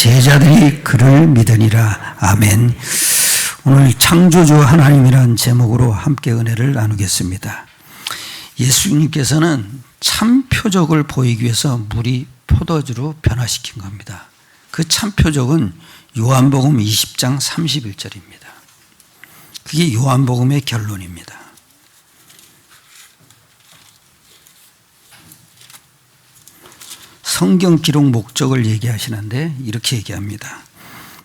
제자들이 그를 믿으니라. 아멘. 오늘 창조주 하나님이라는 제목으로 함께 은혜를 나누겠습니다. 예수님께서는 참 표적을 보이기 위해서 물이 포도주로 변화시킨 겁니다. 그 참 표적은 요한복음 20장 31절입니다. 그게 요한복음의 결론입니다. 성경 기록 목적을 얘기하시는데 이렇게 얘기합니다.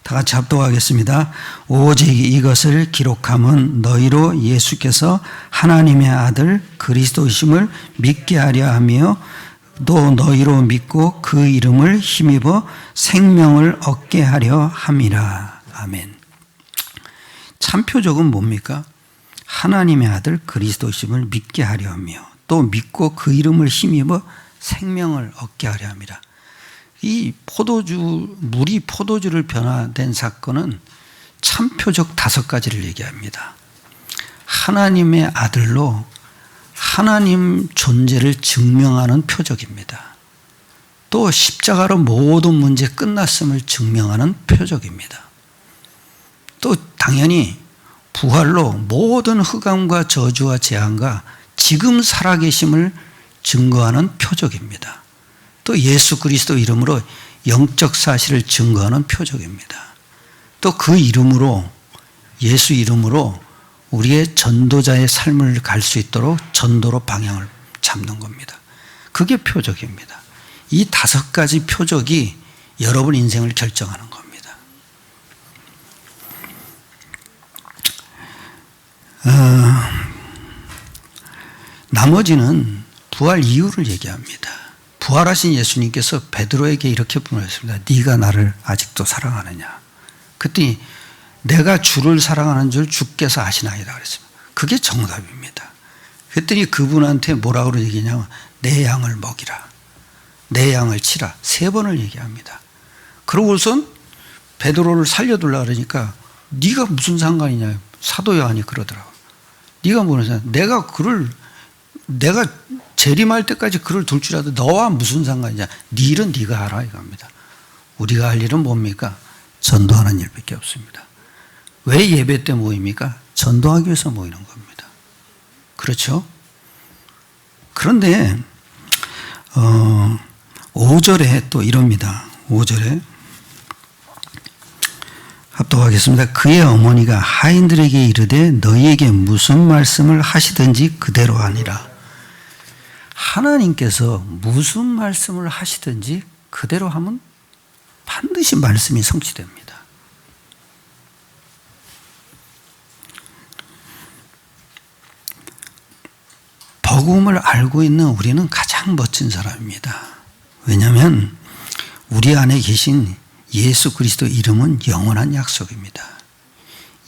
다 같이 합독하겠습니다. 오직 이것을 기록함은 너희로 예수께서 하나님의 아들 그리스도이심을 믿게 하려 하며 또 너희로 믿고 그 이름을 힘입어 생명을 얻게 하려 함이라. 아멘. 참 표적은 뭡니까? 하나님의 아들 그리스도이심을 믿게 하려 하며 또 믿고 그 이름을 힘입어 생명을 얻게 하려 합니다. 이 물이 포도주를 변화된 사건은 참 표적 5가지를 얘기합니다. 하나님의 아들로 하나님 존재를 증명하는 표적입니다. 또 십자가로 모든 문제 끝났음을 증명하는 표적입니다. 또 당연히 부활로 모든 흑암과 저주와 재앙과 지금 살아계심을 증거하는 표적입니다. 또 예수 그리스도 이름으로 영적 사실을 증거하는 표적입니다. 또 그 이름으로 예수 이름으로 우리의 전도자의 삶을 갈 수 있도록 전도로 방향을 잡는 겁니다. 그게 표적입니다. 이 5가지 표적이 여러분 인생을 결정하는 겁니다. 나머지는 부활 이유를 얘기합니다. 부활하신 예수님께서 베드로에게 이렇게 분노했습니다. 네가 나를 아직도 사랑하느냐. 그랬더니 내가 주를 사랑하는 줄 주께서 아시나이다 그랬습니다. 그게 정답입니다. 그랬더니 그분한테 뭐라고 얘기냐면 내 양을 먹이라. 내 양을 치라. 3번을 얘기합니다. 그러고선 베드로를 살려두려고 그러니까 네가 무슨 상관이냐. 사도 요한이 그러더라고요. 네가 뭐냐. 내가 재림할 때까지 그를 둘 줄 알아도 너와 무슨 상관이냐. 네 일은 네가 알아 이겁니다. 우리가 할 일은 뭡니까? 전도하는 일밖에 없습니다. 왜 예배 때 모입니까? 전도하기 위해서 모이는 겁니다. 그렇죠? 그런데 5절에 또 이럽니다. 5절에 합독하겠습니다. 그의 어머니가 하인들에게 이르되 너희에게 무슨 말씀을 하시든지 그대로 하니라. 하나님께서 무슨 말씀을 하시든지 그대로 하면 반드시 말씀이 성취됩니다. 복음을 알고 있는 우리는 가장 멋진 사람입니다. 왜냐하면 우리 안에 계신 예수 그리스도 이름은 영원한 약속입니다.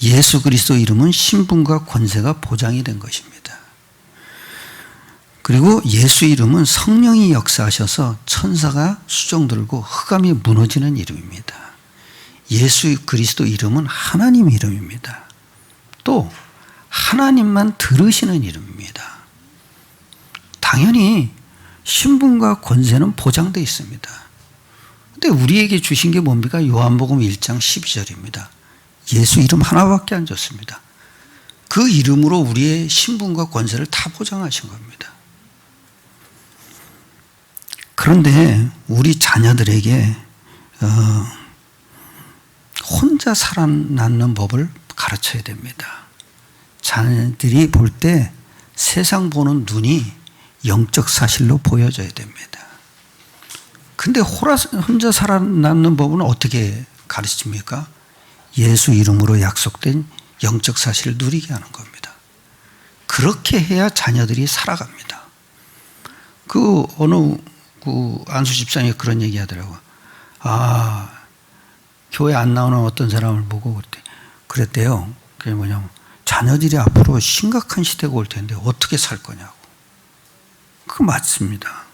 예수 그리스도 이름은 신분과 권세가 보장이 된 것입니다. 그리고 예수 이름은 성령이 역사하셔서 천사가 수종 들고 흑암이 무너지는 이름입니다. 예수 그리스도 이름은 하나님 이름입니다. 또 하나님만 들으시는 이름입니다. 당연히 신분과 권세는 보장되어 있습니다. 근데 우리에게 주신 게 뭡니까? 요한복음 1장 12절입니다. 예수 이름 하나밖에 안 줬습니다. 그 이름으로 우리의 신분과 권세를 다 보장하신 겁니다. 그런데 우리 자녀들에게 혼자 살아남는 법을 가르쳐야 됩니다. 자녀들이 볼 때 세상 보는 눈이 영적 사실로 보여져야 됩니다. 근데 혼자 살아남는 법은 어떻게 가르칩니까? 예수 이름으로 약속된 영적 사실을 누리게 하는 겁니다. 그렇게 해야 자녀들이 살아갑니다. 어느 안수 집사님이 그런 얘기 하더라고요. 교회 안 나오는 어떤 사람을 보고 그랬대요. 그게 뭐냐면 자녀들이 앞으로 심각한 시대가 올 텐데 어떻게 살 거냐고. 그거 맞습니다.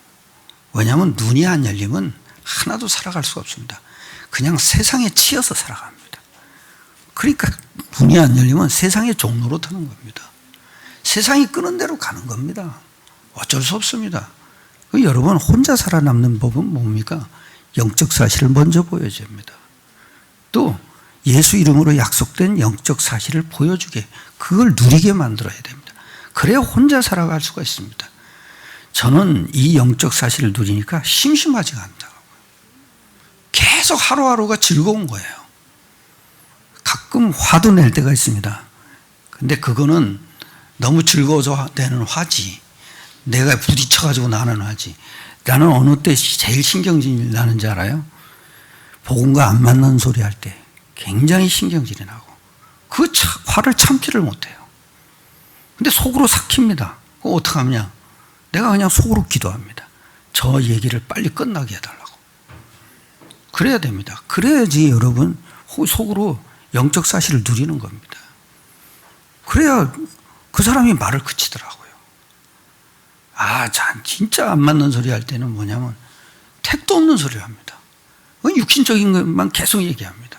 왜냐하면 눈이 안 열리면 하나도 살아갈 수가 없습니다. 그냥 세상에 치여서 살아갑니다. 그러니까 눈이 안 열리면 세상의 종로로 타는 겁니다. 세상이 끄는 대로 가는 겁니다. 어쩔 수 없습니다. 여러분 혼자 살아남는 법은 뭡니까? 영적 사실을 먼저 보여줍니다. 또 예수 이름으로 약속된 영적 사실을 보여주게, 그걸 누리게 만들어야 됩니다. 그래야 혼자 살아갈 수가 있습니다. 저는 이 영적 사실을 누리니까 심심하지가 않더라고요. 계속 하루하루가 즐거운 거예요. 가끔 화도 낼 때가 있습니다. 근데 그거는 너무 즐거워서 내는 화지, 내가 부딪혀가지고 나는 화지. 나는 어느 때 제일 신경질이 나는지 알아요? 복음과 안 맞는 소리 할 때 굉장히 신경질이 나고, 그 화를 참지를 못해요. 근데 속으로 삭힙니다. 그거 어떡하냐? 내가 그냥 속으로 기도합니다. 저 얘기를 빨리 끝나게 해달라고. 그래야 됩니다. 그래야지 여러분 속으로 영적 사실을 누리는 겁니다. 그래야 그 사람이 말을 그치더라고요. 진짜 안 맞는 소리 할 때는 뭐냐면 택도 없는 소리를 합니다. 육신적인 것만 계속 얘기합니다.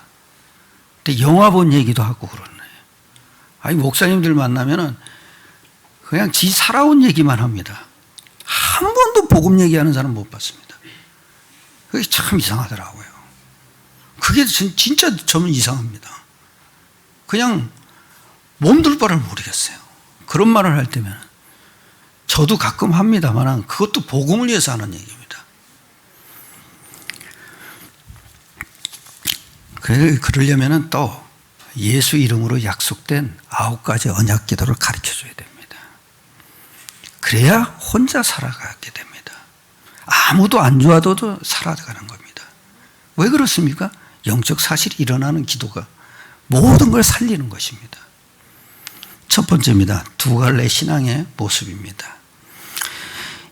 근데 영화 본 얘기도 하고 그러네. 목사님들 만나면은 그냥 지 살아온 얘기만 합니다. 한 번도 복음 얘기하는 사람 못 봤습니다. 그게 참 이상하더라고요. 그게 진짜 저는 이상합니다. 그냥 몸둘 바를 모르겠어요. 그런 말을 할 때면 저도 가끔 합니다만 그것도 복음을 위해서 하는 얘기입니다. 그러려면 또 예수 이름으로 약속된 9가지 언약 기도를 가르쳐줘야 됩니다. 그래야 혼자 살아가게 됩니다. 아무도 안 도와줘도 살아가는 겁니다. 왜 그렇습니까? 영적 사실이 일어나는 기도가 모든 걸 살리는 것입니다. 첫 번째입니다. 두 갈래 신앙의 모습입니다.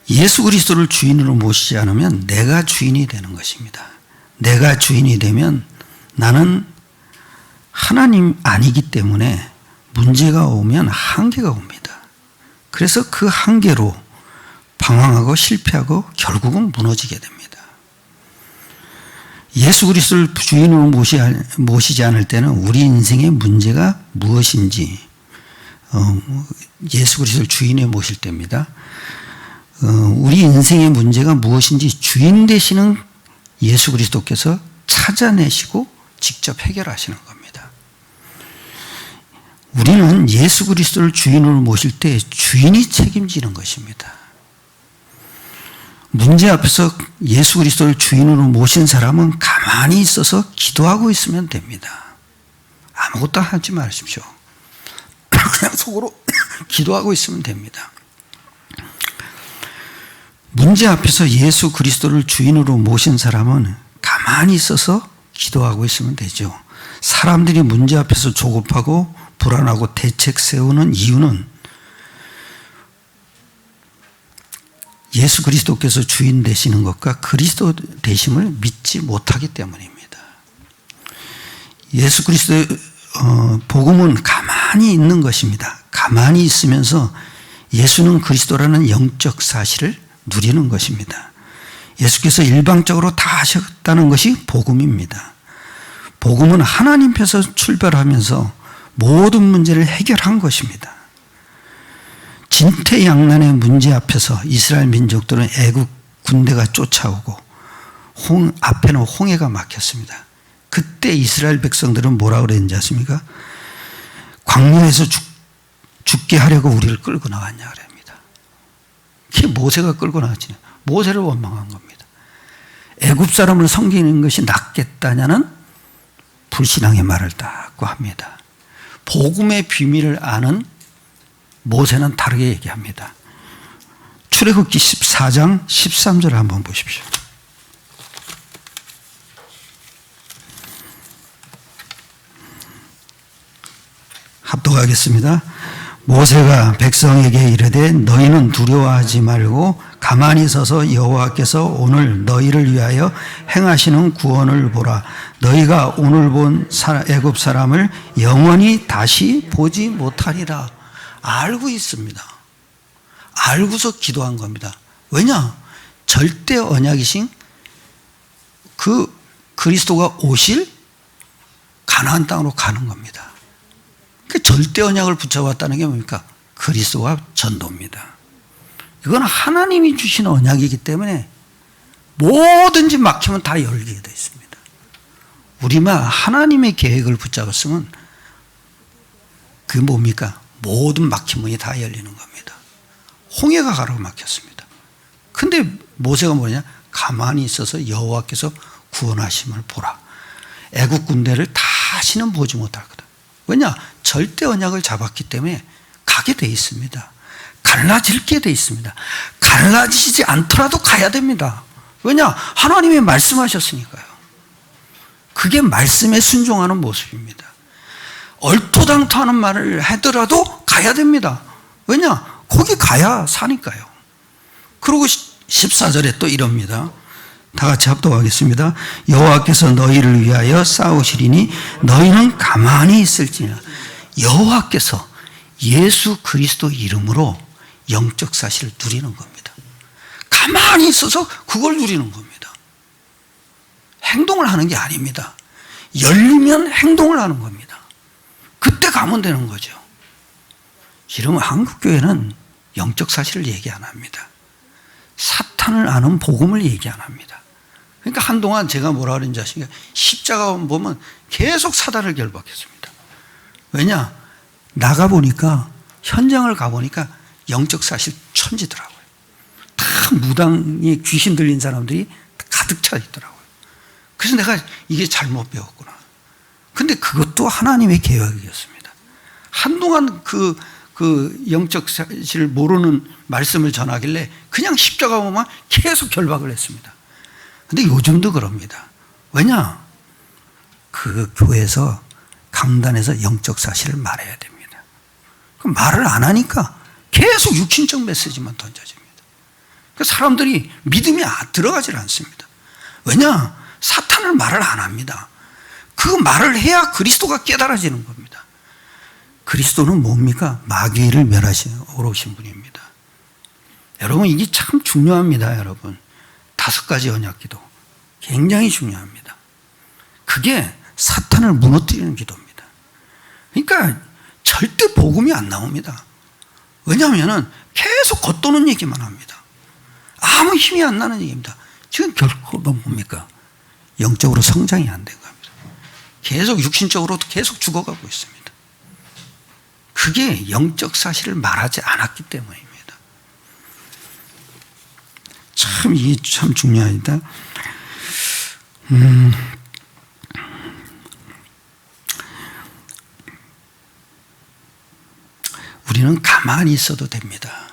예수 그리스도를 주인으로 모시지 않으면 내가 주인이 되는 것입니다. 내가 주인이 되면 나는 하나님 아니기 때문에 문제가 오면 한계가 옵니다. 그래서 그 한계로 방황하고 실패하고 결국은 무너지게 됩니다. 예수 그리스도를 주인으로 모시지 않을 때는 우리 인생의 문제가 무엇인지, 예수 그리스도를 주인에 모실 때입니다. 우리 인생의 문제가 무엇인지 주인 되시는 예수 그리스도께서 찾아내시고 직접 해결하시는 겁니다. 우리는 예수 그리스도를 주인으로 모실 때 주인이 책임지는 것입니다. 문제 앞에서 예수 그리스도를 주인으로 모신 사람은 가만히 있어서 기도하고 있으면 됩니다. 아무것도 하지 마십시오. 그냥 속으로 기도하고 있으면 됩니다. 문제 앞에서 예수 그리스도를 주인으로 모신 사람은 가만히 있어서 기도하고 있으면 되죠. 사람들이 문제 앞에서 조급하고 불안하고 대책 세우는 이유는 예수 그리스도께서 주인 되시는 것과 그리스도 되심을 믿지 못하기 때문입니다. 예수 그리스도의 복음은 가만히 있는 것입니다. 가만히 있으면서 예수는 그리스도라는 영적 사실을 누리는 것입니다. 예수께서 일방적으로 다 하셨다는 것이 복음입니다. 복음은 하나님께서 출발하면서 모든 문제를 해결한 것입니다. 진퇴양난의 문제 앞에서 이스라엘 민족들은 애국 군대가 쫓아오고 앞에는 홍해가 막혔습니다. 그때 이스라엘 백성들은 뭐라고 그랬는지 아십니까? 광야에서 죽게 하려고 우리를 끌고 나왔냐 그럽니다. 그게 모세가 끌고 나왔지. 모세를 원망한 겁니다. 애굽 사람을 섬기는 것이 낫겠다냐는 불신앙의 말을 닦고 합니다. 복음의 비밀을 아는 모세는 다르게 얘기합니다. 출애굽기 14장 13절을 한번 보십시오. 합독하겠습니다. 모세가 백성에게 이르되 너희는 두려워하지 말고 가만히 서서 여호와께서 오늘 너희를 위하여 행하시는 구원을 보라. 너희가 오늘 본 애굽 사람을 영원히 다시 보지 못하리라. 알고 있습니다. 알고서 기도한 겁니다. 왜냐? 절대 언약이신 그 그리스도가 오실 가나안 땅으로 가는 겁니다. 그 절대 언약을 붙잡았다는 게 뭡니까? 그리스도와 전도입니다. 이건 하나님이 주신 언약이기 때문에 뭐든지 막히면 다 열리게 되어 있습니다. 우리만 하나님의 계획을 붙잡았으면 그게 뭡니까? 모든 막힌 문이 다 열리는 겁니다. 홍해가 가라고 막혔습니다. 근데 모세가 뭐냐? 가만히 있어서 여호와께서 구원하심을 보라. 애국 군대를 다시는 보지 못할 거다. 왜냐? 절대 언약을 잡았기 때문에 가게 돼 있습니다. 갈라지게 돼 있습니다. 갈라지지 않더라도 가야 됩니다. 왜냐? 하나님이 말씀하셨으니까요. 그게 말씀에 순종하는 모습입니다. 얼토당토하는 말을 하더라도 가야 됩니다. 왜냐? 거기 가야 사니까요. 그리고 14절에 또 이럽니다. 다 같이 합독하겠습니다. 여호와께서 너희를 위하여 싸우시리니 너희는 가만히 있을지니라. 여호와께서 예수 그리스도 이름으로 영적 사실을 누리는 겁니다. 가만히 있어서 그걸 누리는 겁니다. 행동을 하는 게 아닙니다. 열리면 행동을 하는 겁니다. 그때 가면 되는 거죠. 이러면 한국교회는 영적 사실을 얘기 안 합니다. 사탄을 아는 복음을 얘기 안 합니다. 그러니까 한동안 제가 뭐라 그런지 아십니까? 십자가 보면 계속 사단을 결박했습니다. 왜냐? 나가보니까, 현장을 가보니까 영적 사실 천지더라고요. 다 무당에 귀신 들린 사람들이 가득 차 있더라고요. 그래서 내가 이게 잘못 배웠구나. 근데 그것도 하나님의 계획이었습니다. 한동안 그 영적 사실을 모르는 말씀을 전하길래 그냥 십자가 보면 계속 결박을 했습니다. 근데 요즘도 그럽니다. 왜냐? 그 교회에서 강단에서 영적 사실을 말해야 됩니다. 그럼 말을 안 하니까 계속 육신적 메시지만 던져집니다. 그러니까 사람들이 믿음이 들어가질 않습니다. 왜냐? 사탄을 말을 안 합니다. 그 말을 해야 그리스도가 깨달아지는 겁니다. 그리스도는 뭡니까? 마귀를 멸하시는 오르신 분입니다. 여러분, 이게 참 중요합니다. 여러분, 5가지 언약기도 굉장히 중요합니다. 그게 사탄을 무너뜨리는 기도입니다. 그러니까 절대 복음이 안 나옵니다. 왜냐하면 계속 겉도는 얘기만 합니다. 아무 힘이 안 나는 얘기입니다. 지금 결코 뭡니까? 영적으로 성장이 안 된 겁니다. 계속 육신적으로도 계속 죽어가고 있습니다. 그게 영적 사실을 말하지 않았기 때문입니다. 참, 이게 참 중요합니다. 우리는 가만히 있어도 됩니다.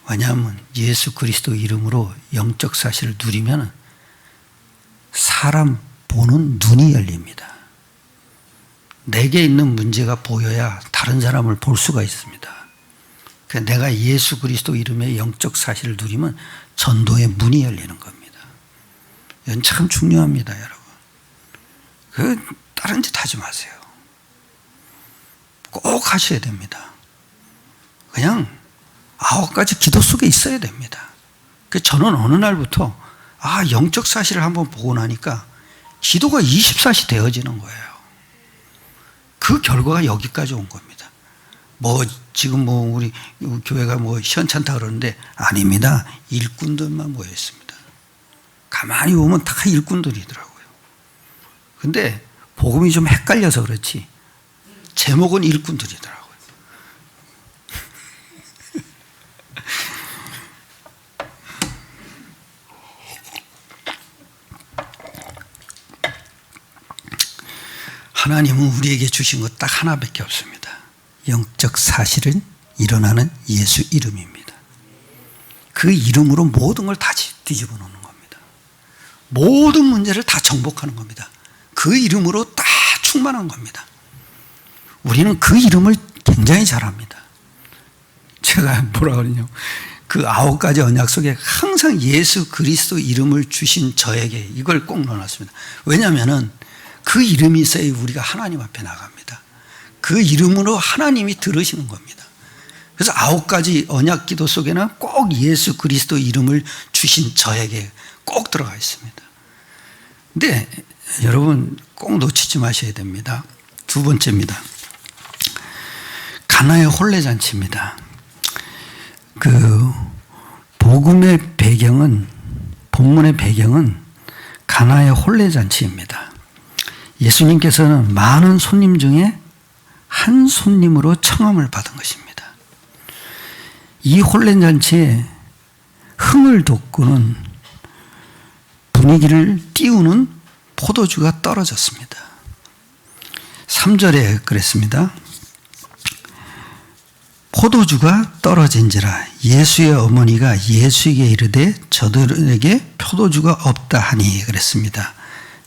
왜냐하면 예수 그리스도 이름으로 영적 사실을 누리면 사람 보는 눈이 열립니다. 내게 있는 문제가 보여야 다른 사람을 볼 수가 있습니다. 내가 예수 그리스도 이름의 영적 사실을 누리면 전도의 문이 열리는 겁니다. 이건 참 중요합니다, 여러분. 다른 짓 하지 마세요. 꼭 하셔야 됩니다. 그냥 9가지 기도 속에 있어야 됩니다. 저는 어느 날부터 영적 사실을 한번 보고 나니까 기도가 24시 되어지는 거예요. 그 결과가 여기까지 온 겁니다. 지금 우리 교회가 시원찮다 그러는데 아닙니다. 일꾼들만 모여 있습니다. 가만히 보면 다 일꾼들이더라고요. 근데 복음이 좀 헷갈려서 그렇지 제목은 일꾼들이더라고요. 하나님은 우리에게 주신 것 딱 하나밖에 없습니다. 영적 사실은 일어나는 예수 이름입니다. 그 이름으로 모든 걸 다 뒤집어 놓는 겁니다. 모든 문제를 다 정복하는 겁니다. 그 이름으로 다 충만한 겁니다. 우리는 그 이름을 굉장히 잘합니다. 제가 뭐라 그러냐면 그 9가지 언약 속에 항상 예수 그리스도 이름을 주신 저에게 이걸 꼭 넣어놨습니다. 왜냐하면 그 이름이 있어야 우리가 하나님 앞에 나갑니다. 그 이름으로 하나님이 들으시는 겁니다. 그래서 9가지 언약 기도 속에는 꼭 예수 그리스도 이름을 주신 저에게 꼭 들어가 있습니다. 근데 여러분 꼭 놓치지 마셔야 됩니다. 2번째입니다. 가나의 혼례잔치입니다. 복음의 배경은, 본문의 배경은 가나의 혼례잔치입니다. 예수님께서는 많은 손님 중에 한 손님으로 청함을 받은 것입니다. 이 혼례잔치에 흥을 돋구는 분위기를 띄우는 포도주가 떨어졌습니다. 3절에 그랬습니다. 포도주가 떨어진지라 예수의 어머니가 예수에게 이르되 저들에게 포도주가 없다 하니 그랬습니다.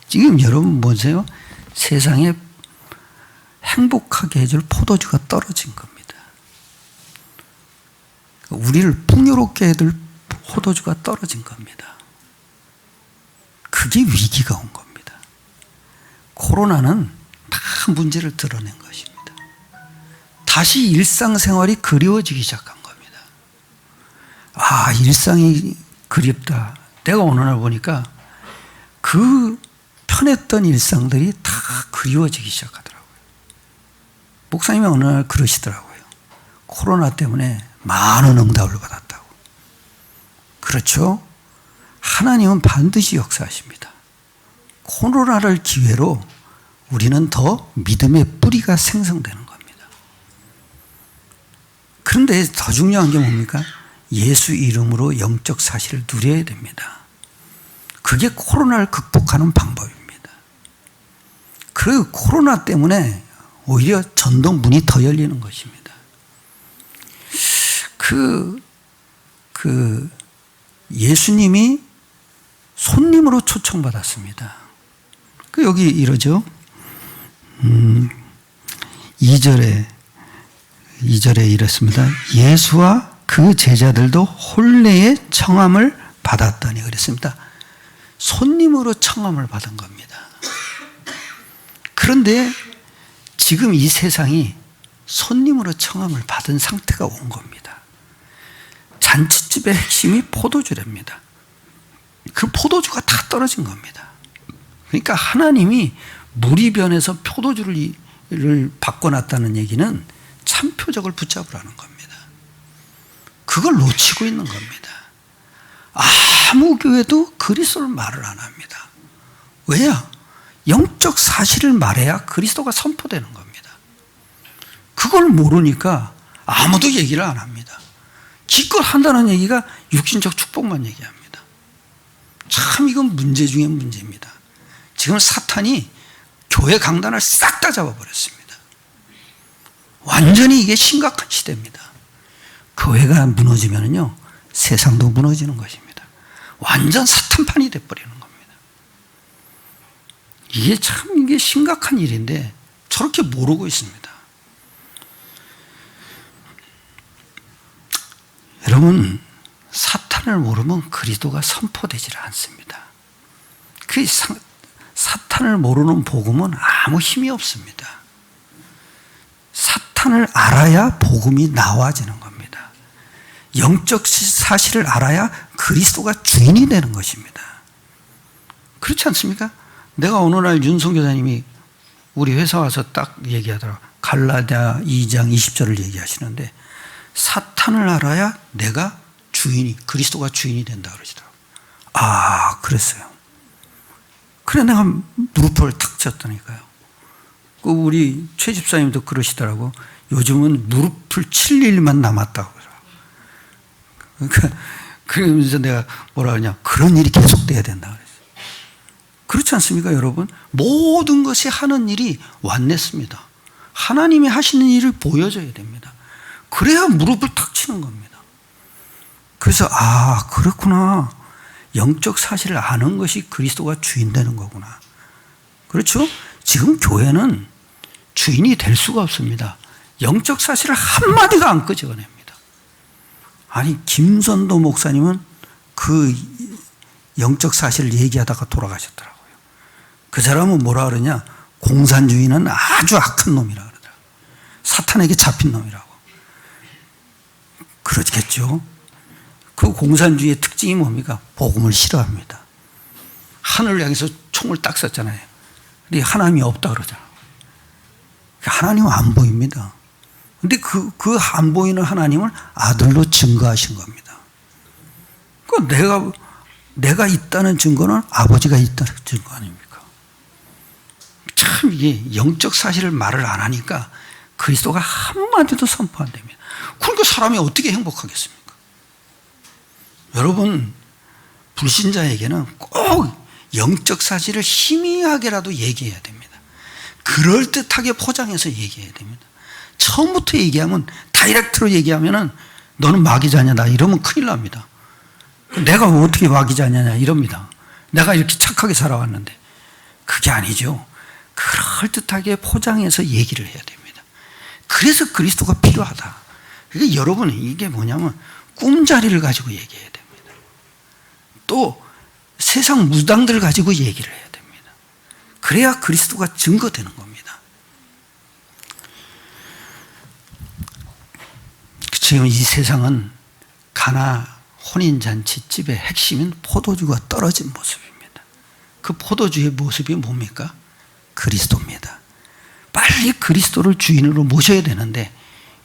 지금 여러분 보세요. 세상에 행복하게 해줄 포도주가 떨어진 겁니다. 우리를 풍요롭게 해줄 포도주가 떨어진 겁니다. 그게 위기가 온 겁니다. 코로나는 다 문제를 드러낸 것입니다. 다시 일상생활이 그리워지기 시작한 겁니다. 아, 일상이 그립다. 내가 어느 날 보니까 그 편했던 일상들이 다 그리워지기 시작하더라고요. 목사님이 어느 날 그러시더라고요. 코로나 때문에 많은 응답을 받았다고. 그렇죠? 하나님은 반드시 역사하십니다. 코로나를 기회로 우리는 더 믿음의 뿌리가 생성되는 겁니다. 그런데 더 중요한 게 뭡니까? 예수 이름으로 영적 사실을 누려야 됩니다. 그게 코로나를 극복하는 방법입니다. 그 코로나 때문에 오히려 전도 문이 더 열리는 것입니다. 예수님이 손님으로 초청받았습니다. 여기 이러죠. 2절에 이랬습니다. 예수와 그 제자들도 혼례의 청함을 받았더니 그랬습니다. 손님으로 청함을 받은 겁니다. 그런데 지금 이 세상이 손님으로 청함을 받은 상태가 온 겁니다. 잔치집의 핵심이 포도주랍니다. 그 포도주가 다 떨어진 겁니다. 그러니까 하나님이 물이 변해서 포도주를 바꿔놨다는 얘기는 참표적을 붙잡으라는 겁니다. 그걸 놓치고 있는 겁니다. 아무 교회도 그리스도를 말을 안 합니다. 왜냐? 영적 사실을 말해야 그리스도가 선포되는 겁니다. 그걸 모르니까 아무도 얘기를 안 합니다. 기껏 한다는 얘기가 육신적 축복만 얘기합니다. 참 이건 문제 중에 문제입니다. 지금 사탄이 교회 강단을 싹 다 잡아버렸습니다. 완전히 이게 심각한 시대입니다. 교회가 무너지면요 세상도 무너지는 것입니다. 완전 사탄판이 돼버리는 겁니다. 이게 심각한 일인데 저렇게 모르고 있습니다. 여러분, 사탄을 모르면 그리스도가 선포되질 않습니다. 사탄을 모르는 복음은 아무 힘이 없습니다. 사탄을 알아야 복음이 나와지는 겁니다. 영적 사실을 알아야 그리스도가 주인이 되는 것입니다. 그렇지 않습니까? 내가 어느 날 윤성 교사님이 우리 회사 와서 딱 얘기하더라고요. 갈라디아 2장 20절을 얘기하시는데 사탄을 알아야 내가 그리스도가 주인이 된다 그러시더라고요. 아, 그랬어요. 그래 내가 무릎을 탁 쳤다니까요. 우리 최 집사님도 그러시더라고. 요즘은 무릎을 칠 일만 남았다고. 그러면서 내가 뭐라 하냐. 그런 일이 계속돼야 된다 그랬어요. 그렇지 않습니까, 여러분? 모든 것이 하는 일이 완냈습니다. 하나님이 하시는 일을 보여줘야 됩니다. 그래야 무릎을 탁 치는 겁니다. 그래서 그렇구나. 영적 사실을 아는 것이 그리스도가 주인 되는 거구나. 그렇죠? 지금 교회는 주인이 될 수가 없습니다. 영적 사실을 한마디도 안 끄집어냅니다. 아니, 김선도 목사님은 그 영적 사실을 얘기하다가 돌아가셨더라고요. 그 사람은 뭐라 그러냐? 공산주의는 아주 악한 놈이라 그러더라고요. 사탄에게 잡힌 놈이라고. 그렇겠죠. 그 공산주의의 특징이 뭡니까? 복음을 싫어합니다. 하늘을 향해서 총을 딱 쐈잖아요. 근데 하나님이 없다 그러잖아요. 하나님은 안 보입니다. 근데 그 안 보이는 하나님을 아들로 증거하신 겁니다. 내가 있다는 증거는 아버지가 있다는 증거 아닙니까? 참 이게 영적 사실을 말을 안 하니까 그리스도가 한마디도 선포 안 됩니다. 그러니까 사람이 어떻게 행복하겠습니까? 여러분, 불신자에게는 꼭 영적 사실을 희미하게라도 얘기해야 됩니다. 그럴듯하게 포장해서 얘기해야 됩니다. 처음부터 얘기하면, 다이렉트로 얘기하면은 너는 마귀자냐 나 이러면 큰일 납니다. 내가 어떻게 마귀자냐 이럽니다. 내가 이렇게 착하게 살아왔는데. 그게 아니죠. 그럴듯하게 포장해서 얘기를 해야 됩니다. 그래서 그리스도가 필요하다. 그러니까 여러분, 이게 뭐냐면 꿈자리를 가지고 얘기해야 됩니다. 또 세상 무당들 가지고 얘기를 해야 됩니다. 그래야 그리스도가 증거되는 겁니다. 지금 이 세상은 가나 혼인잔치집의 핵심인 포도주가 떨어진 모습입니다. 그 포도주의 모습이 뭡니까? 그리스도입니다. 빨리 그리스도를 주인으로 모셔야 되는데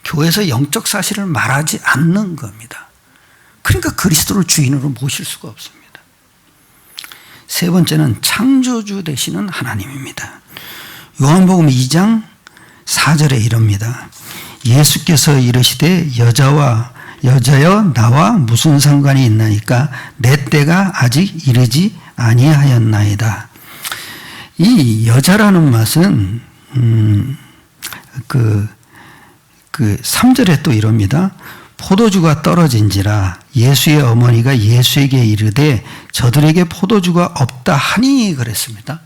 교회에서 영적 사실을 말하지 않는 겁니다. 그러니까 그리스도를 주인으로 모실 수가 없습니다. 세 번째는 창조주 되시는 하나님입니다. 요한복음 2장 4절에 이럽니다. 예수께서 이르시되 여자여 나와 무슨 상관이 있나이까 내 때가 아직 이르지 아니하였나이다. 이 여자라는 맛은 그 3절에 또 이럽니다. 포도주가 떨어진지라 예수의 어머니가 예수에게 이르되 저들에게 포도주가 없다 하니 그랬습니다.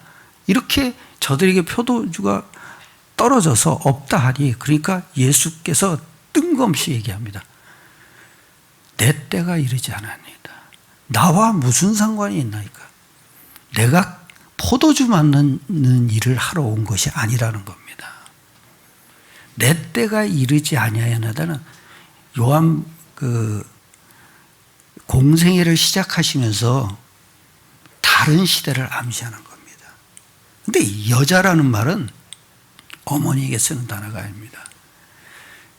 이렇게 저들에게 포도주가 떨어져서 없다 하니, 그러니까 예수께서 뜬금없이 얘기합니다. 내 때가 이르지 않았나이다. 나와 무슨 상관이 있나이까? 내가 포도주 만드는 일을 하러 온 것이 아니라는 겁니다. 내 때가 이르지 아니하였나다는 요한 공생애를 시작하시면서 다른 시대를 암시하는 겁니다. 근데 여자라는 말은 어머니에게 쓰는 단어가 아닙니다.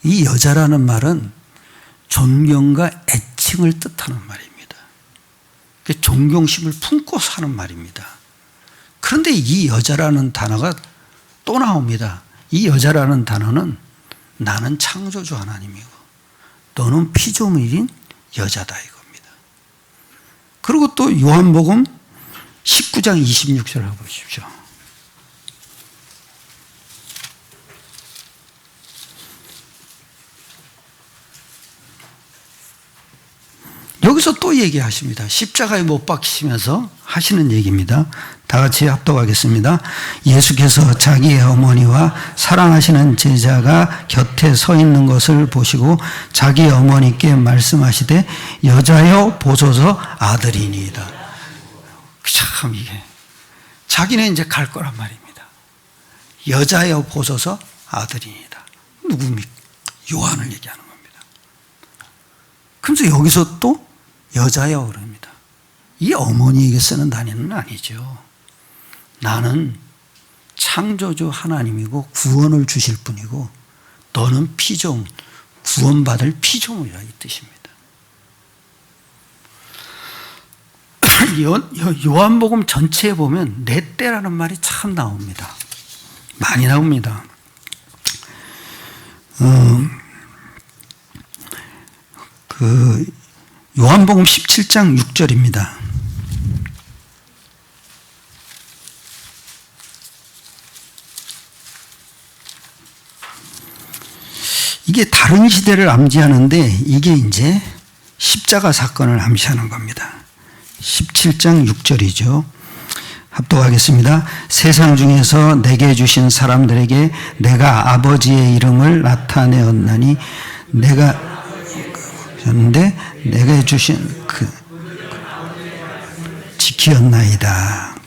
이 여자라는 말은 존경과 애칭을 뜻하는 말입니다. 존경심을 품고 사는 말입니다. 그런데 이 여자라는 단어가 또 나옵니다. 이 여자라는 단어는 나는 창조주 하나님이고 너는 피조물인 여자다 이겁니다. 그리고 또 요한복음 19장 26절을 보십시오. 여기서 또 얘기하십니다. 십자가에 못 박히시면서 하시는 얘기입니다. 다 같이 합독하겠습니다. 예수께서 자기의 어머니와 사랑하시는 제자가 곁에 서 있는 것을 보시고 자기 어머니께 말씀하시되 여자여 보소서 아들이니이다. 참 이게 자기는 이제 갈 거란 말입니다. 여자여 보소서 아들이니이다. 누굽니까? 요한을 얘기하는 겁니다. 그래서 여기서 또 여자여 그럽니다. 이 어머니에게 쓰는 단어는 아니죠. 나는 창조주 하나님이고 구원을 주실 분이고 너는 피조물, 구원받을 피조물이라 이 뜻입니다. 요한복음 전체에 보면 내 때라는 말이 참 나옵니다. 많이 나옵니다. 요한복음 17장 6절입니다. 이게 다른 시대를 암시하는데 이게 이제 십자가 사건을 암시하는 겁니다. 17장 6절이죠. 합독하겠습니다. 세상 중에서 내게 주신 사람들에게 내가 아버지의 이름을 나타내었나니 내가 주신 그 지키었나이다.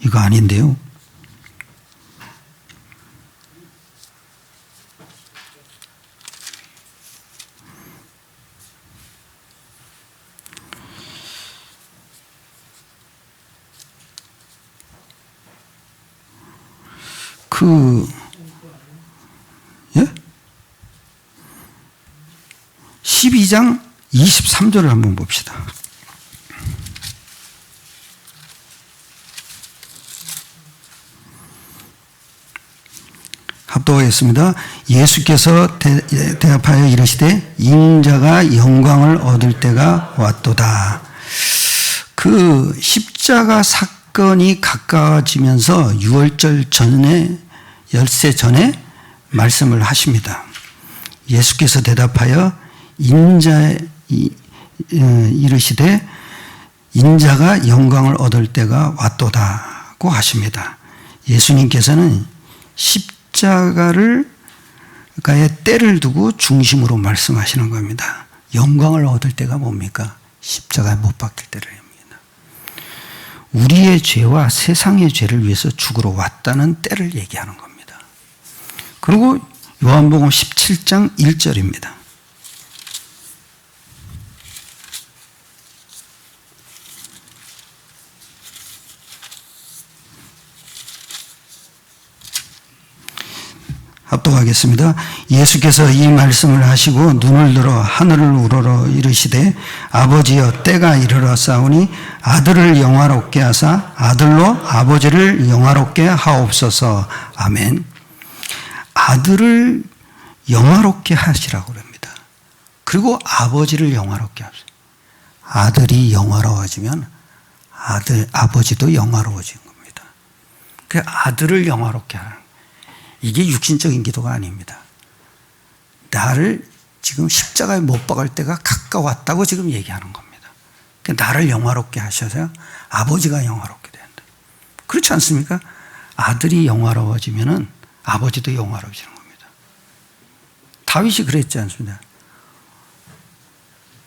이거 아닌데요. 예? 12장 23절을 한번 봅시다. 합독하겠습니다. 예수께서 대답하여 이르시되 인자가 영광을 얻을 때가 왔도다. 그 십자가 사건이 가까워지면서 유월절 전에, 엿새 전에 말씀을 하십니다. 예수께서 대답하여 이르시되 인자가 영광을 얻을 때가 왔도다고 하십니다. 예수님께서는 십자가의 때를 두고 중심으로 말씀하시는 겁니다. 영광을 얻을 때가 뭡니까? 십자가에 못 박힐 때입니다. 우리의 죄와 세상의 죄를 위해서 죽으러 왔다는 때를 얘기하는 겁니다. 그리고 요한복음 17장 1절입니다. 합독하겠습니다. 예수께서 이 말씀을 하시고 눈을 들어 하늘을 우러러 이르시되 아버지여 때가 이르렀사오니 아들을 영화롭게 하사 아들로 아버지를 영화롭게 하옵소서. 아멘. 아들을 영화롭게 하시라고 그럽니다. 그리고 아버지를 영화롭게 하세요. 아들이 영화로워지면 아버지도 영화로워진 겁니다. 그 아들을 영화롭게 하는 거예요. 이게 육신적인 기도가 아닙니다. 나를 지금 십자가에 못 박을 때가 가까웠다고 지금 얘기하는 겁니다. 나를 영화롭게 하셔서 아버지가 영화롭게 된다. 그렇지 않습니까? 아들이 영화로워지면은 아버지도 영화로워지는 겁니다. 다윗이 그랬지 않습니까?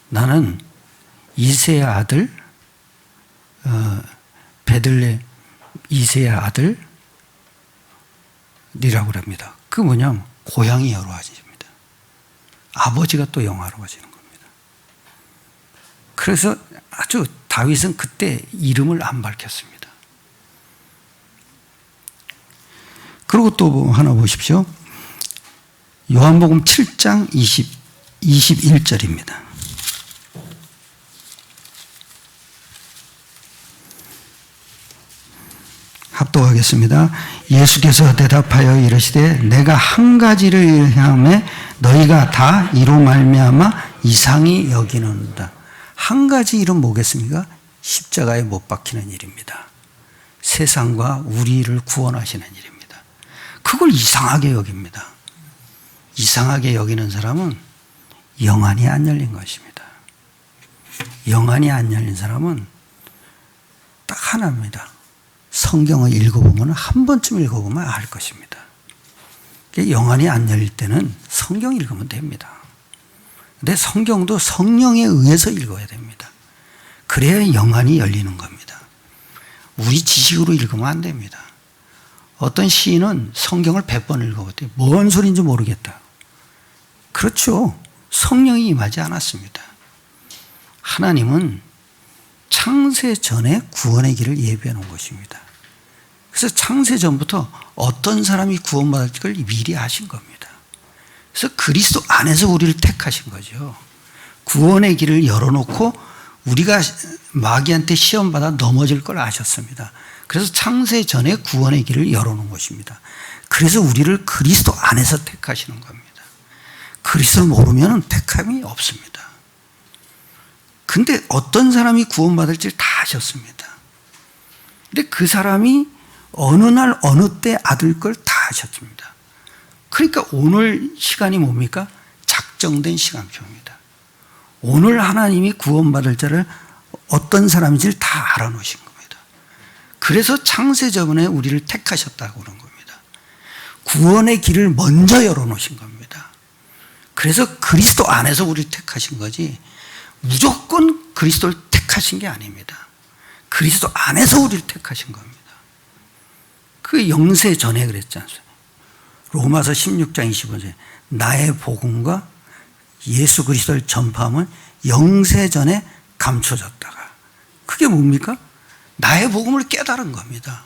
나는 이새의 아들, 베들레 이새의 아들, 이라고 합니다. 그 뭐냐면 고향이 영화로워집니다. 아버지가 또 영화로워지는 겁니다. 그래서 아주 다윗은 그때 이름을 안 밝혔습니다. 그리고 또 하나 보십시오. 요한복음 7장 21절입니다. 합독하겠습니다. 예수께서 대답하여 이르시되 내가 한 가지를 향하며 너희가 다 이로 말미암아 이상히 여기는다. 한 가지 일은 뭐겠습니까? 십자가에 못 박히는 일입니다. 세상과 우리를 구원하시는 일입니다. 그걸 이상하게 여깁니다. 이상하게 여기는 사람은 영안이 안 열린 것입니다. 영안이 안 열린 사람은 딱 하나입니다. 성경을 읽어보면 한 번쯤 읽어보면 알 것입니다. 영안이 안 열릴 때는 성경 읽으면 됩니다. 근데 성경도 성령에 의해서 읽어야 됩니다. 그래야 영안이 열리는 겁니다. 우리 지식으로 읽으면 안 됩니다. 어떤 시인은 성경을 100번 읽어봤대요. 뭔 소리인지 모르겠다. 그렇죠. 성령이 임하지 않았습니다. 하나님은 창세 전에 구원의 길을 예비해 놓은 것입니다. 그래서 창세 전부터 어떤 사람이 구원받을 걸 미리 하신 겁니다. 그래서 그리스도 안에서 우리를 택하신 거죠. 구원의 길을 열어놓고 우리가 마귀한테 시험받아 넘어질 걸 아셨습니다. 그래서 창세 전에 구원의 길을 열어놓은 것입니다. 그래서 우리를 그리스도 안에서 택하시는 겁니다. 그리스도를 모르면 택함이 없습니다. 근데 어떤 사람이 구원받을지 다 아셨습니다. 근데 그 사람이 어느 날 어느 때 아들 걸 다 아셨습니다. 그러니까 오늘 시간이 뭡니까? 작정된 시간표입니다. 오늘 하나님이 구원받을 자를 어떤 사람인지를 다 알아놓으신 겁니다. 그래서 창세전에 우리를 택하셨다고 그런 겁니다. 구원의 길을 먼저 열어놓으신 겁니다. 그래서 그리스도 안에서 우리를 택하신 거지 무조건 그리스도를 택하신 게 아닙니다. 그리스도 안에서 우리를 택하신 겁니다. 그 영세 전에 그랬지 않습니까? 로마서 16장 25절에 나의 복음과 예수 그리스도를 전파하면 영세 전에 감춰졌다가 그게 뭡니까? 나의 복음을 깨달은 겁니다.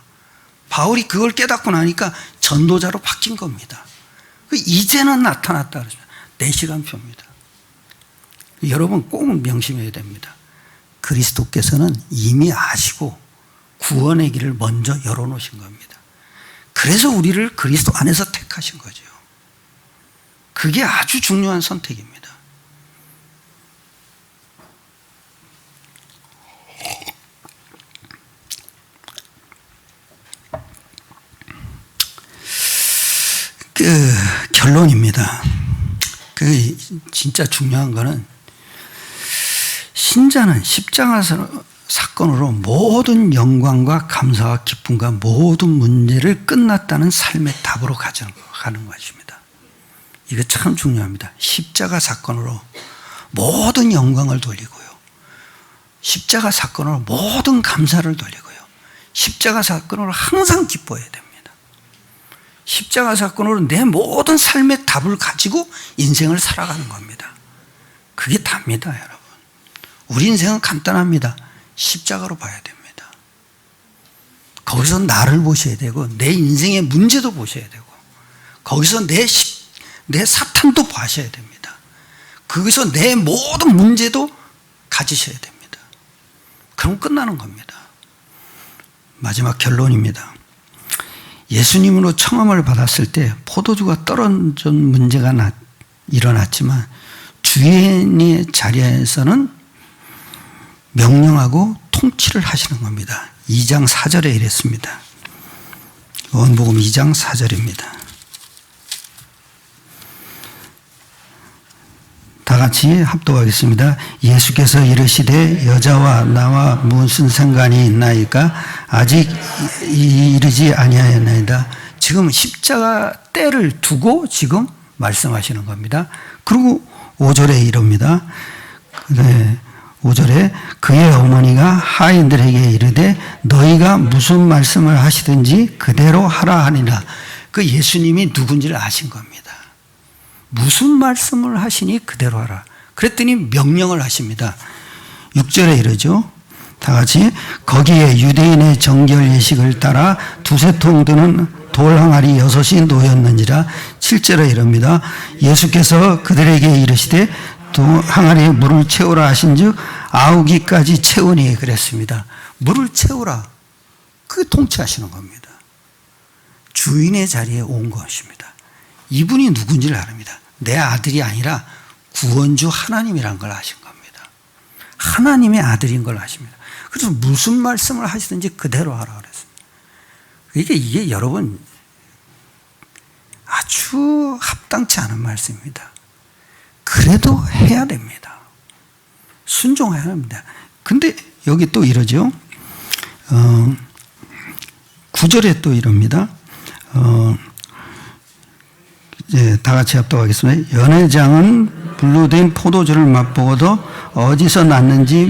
바울이 그걸 깨닫고 나니까 전도자로 바뀐 겁니다. 이제는 나타났다 그러죠. 내 시간표입니다. 여러분 꼭 명심해야 됩니다. 그리스도께서는 이미 아시고 구원의 길을 먼저 열어놓으신 겁니다. 그래서 우리를 그리스도 안에서 택하신 거죠. 그게 아주 중요한 선택입니다. 결론입니다. 진짜 중요한 거는 신자는 십자가 사건으로 모든 영광과 감사와 기쁨과 모든 문제를 끝났다는 삶의 답으로 가는 것입니다. 이거 참 중요합니다. 십자가 사건으로 모든 영광을 돌리고요. 십자가 사건으로 모든 감사를 돌리고요. 십자가 사건으로 항상 기뻐해야 됩니다. 십자가 사건으로 내 모든 삶의 답을 가지고 인생을 살아가는 겁니다. 그게 답니다, 여러분. 우리 인생은 간단합니다. 십자가로 봐야 됩니다. 거기서 나를 보셔야 되고 내 인생의 문제도 보셔야 되고 거기서 내 사탄도 봐셔야 됩니다. 거기서 내 모든 문제도 가지셔야 됩니다. 그럼 끝나는 겁니다. 마지막 결론입니다. 예수님으로 청함을 받았을 때 포도주가 떨어진 문제가 일어났지만 주인의 자리에서는 명령하고 통치를 하시는 겁니다. 2장 4절에 이랬습니다. 요한복음 2장 4절입니다. 다 같이 합독하겠습니다. 예수께서 이르시되 여자와 나와 무슨 상관이 있나이까 아직 이르지 아니하였나이다. 지금 십자가 때를 두고 지금 말씀하시는 겁니다. 그리고 5절에 이럽니다. 5절에 그의 어머니가 하인들에게 이르되 너희가 무슨 말씀을 하시든지 그대로 하라 하니라. 그 예수님이 누군지를 아신 겁니다. 무슨 말씀을 하시니 그대로 하라. 그랬더니 명령을 하십니다. 6절에 이러죠. 다 같이 거기에 유대인의 정결 예식을 따라 두세 통 드는 돌 항아리 6이 놓였는지라. 7절에 이럽니다. 예수께서 그들에게 이르시되 항아리에 물을 채우라 하신즉 9기까지 채우니 그랬습니다. 물을 채우라. 그게 통치하시는 겁니다. 주인의 자리에 온 것입니다. 이분이 누군지를 압니다. 내 아들이 아니라 구원주 하나님이란 걸 아신 겁니다. 하나님의 아들인 걸 아십니다. 그래서 무슨 말씀을 하시든지 그대로 하라 그랬습니다. 이게 여러분 아주 합당치 않은 말씀입니다. 그래도 해야 됩니다. 순종해야 합니다. 근데 여기 또 이러죠. 9절에 또 이럽니다. 다 같이 합독하겠습니다. 연회장은 불로된 포도주를 맛보고도 어디서 났는지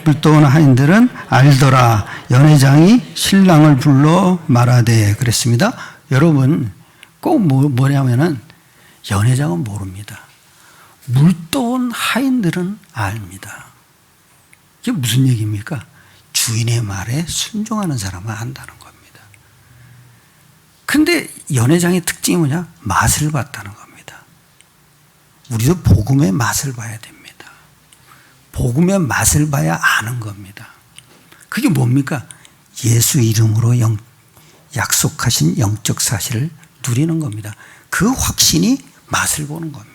물도온 하인들은 알더라. 연회장이 신랑을 불러 말하되 그랬습니다. 여러분 꼭 뭐냐면은 연회장은 모릅니다. 물도온 하인들은 압니다. 이게 무슨 얘기입니까? 주인의 말에 순종하는 사람은 안다는 겁니다. 근데 연회장의 특징이 뭐냐? 맛을 봤다는 겁니다. 우리도 복음의 맛을 봐야 됩니다. 복음의 맛을 봐야 아는 겁니다. 그게 뭡니까? 예수 이름으로 약속하신 영적 사실을 누리는 겁니다. 그 확신이 맛을 보는 겁니다.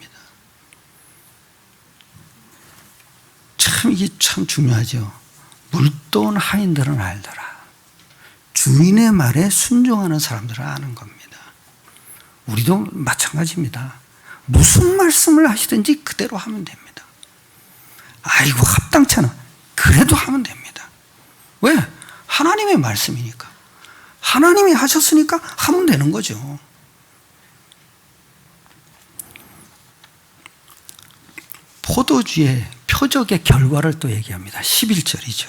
이게 참 중요하죠. 물도온 하인들은 알더라. 주인의 말에 순종하는 사람들은 아는 겁니다. 우리도 마찬가지입니다. 무슨 말씀을 하시든지 그대로 하면 됩니다. 아이고 합당찮아. 그래도 하면 됩니다. 왜? 하나님의 말씀이니까. 하나님이 하셨으니까 하면 되는 거죠. 포도주의 표적의 결과를 또 얘기합니다. 11절이죠.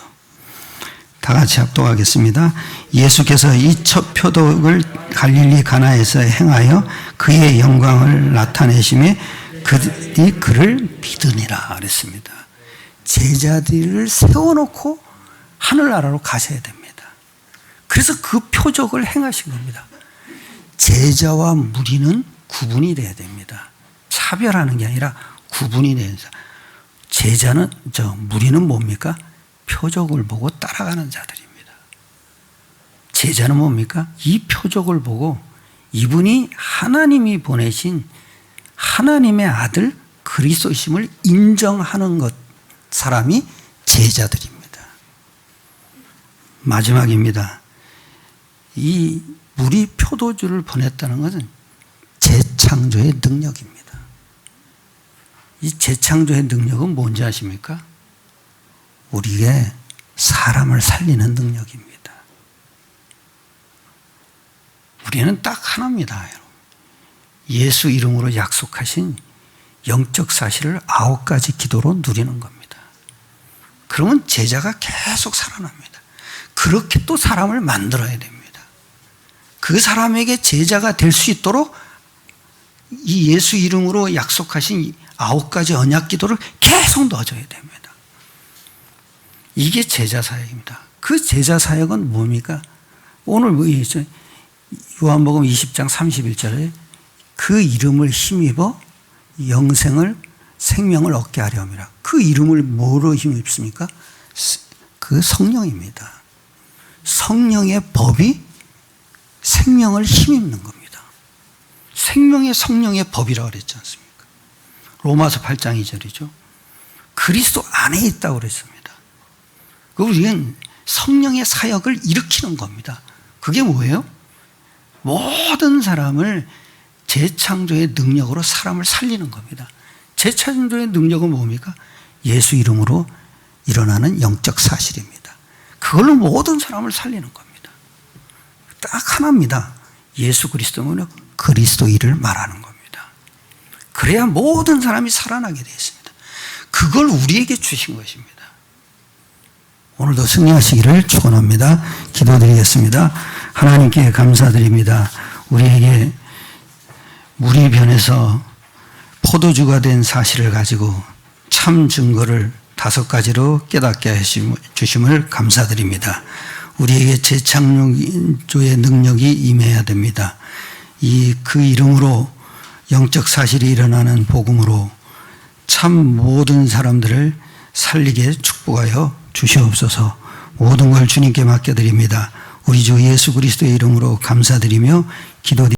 다 같이 합독하겠습니다. 예수께서 이 첫 표적을 갈릴리 가나에서 행하여 그의 영광을 나타내심에 그들이 그를 믿으니라 그랬습니다. 제자들을 세워놓고 하늘나라로 가셔야 됩니다. 그래서 그 표적을 행하신 겁니다. 제자와 무리는 구분이 돼야 됩니다. 차별하는 게 아니라 구분이 돼야 됩니다. 무리는 뭡니까? 표적을 보고 따라가는 자들입니다. 제자는 뭡니까? 이 표적을 보고 이분이 하나님이 보내신 하나님의 아들 그리스도심을 인정하는 사람이 제자들입니다. 마지막입니다. 이 물이 표도주를 보냈다는 것은 재창조의 능력입니다. 이 재창조의 능력은 뭔지 아십니까? 우리의 사람을 살리는 능력입니다. 우리는 딱 하나입니다, 여러분. 예수 이름으로 약속하신 영적 사실을 9가지 기도로 누리는 겁니다. 그러면 제자가 계속 살아납니다. 그렇게 또 사람을 만들어야 됩니다. 그 사람에게 제자가 될 수 있도록 이 예수 이름으로 약속하신 9가지 언약 기도를 계속 넣어줘야 됩니다. 이게 제자 사역입니다. 그 제자 사역은 뭡니까? 오늘 요한복음 20장 31절에 그 이름을 힘입어 생명을 얻게 하려 함이라. 그 이름을 뭐로 힘입습니까? 그 성령입니다. 성령의 법이 생명을 힘입는 겁니다. 생명의 성령의 법이라고 그랬지 않습니까? 로마서 8장 2절이죠. 그리스도 안에 있다고 그랬습니다. 우리는 성령의 사역을 일으키는 겁니다. 그게 뭐예요? 모든 사람을 재창조의 능력으로 사람을 살리는 겁니다. 재창조의 능력은 뭡니까? 예수 이름으로 일어나는 영적 사실입니다. 그걸로 모든 사람을 살리는 겁니다. 딱 하나입니다. 예수 그리스도는 그리스도인을 말하는 겁니다. 그래야 모든 사람이 살아나게 되어 있습니다. 그걸 우리에게 주신 것입니다. 오늘도 승리하시기를 축원합니다. 기도드리겠습니다. 하나님께 감사드립니다. 우리에게 물이 변해서 포도주가 된 사실을 가지고 참 증거를 5가지로 깨닫게 해주심을 감사드립니다. 우리에게 재창조의 능력이 임해야 됩니다. 그 이름으로 영적 사실이 일어나는 복음으로 참 모든 사람들을 살리게 축복하여 주시옵소서. 모든 걸 주님께 맡겨드립니다. 우리 주 예수 그리스도의 이름으로 감사드리며 기도드립니다.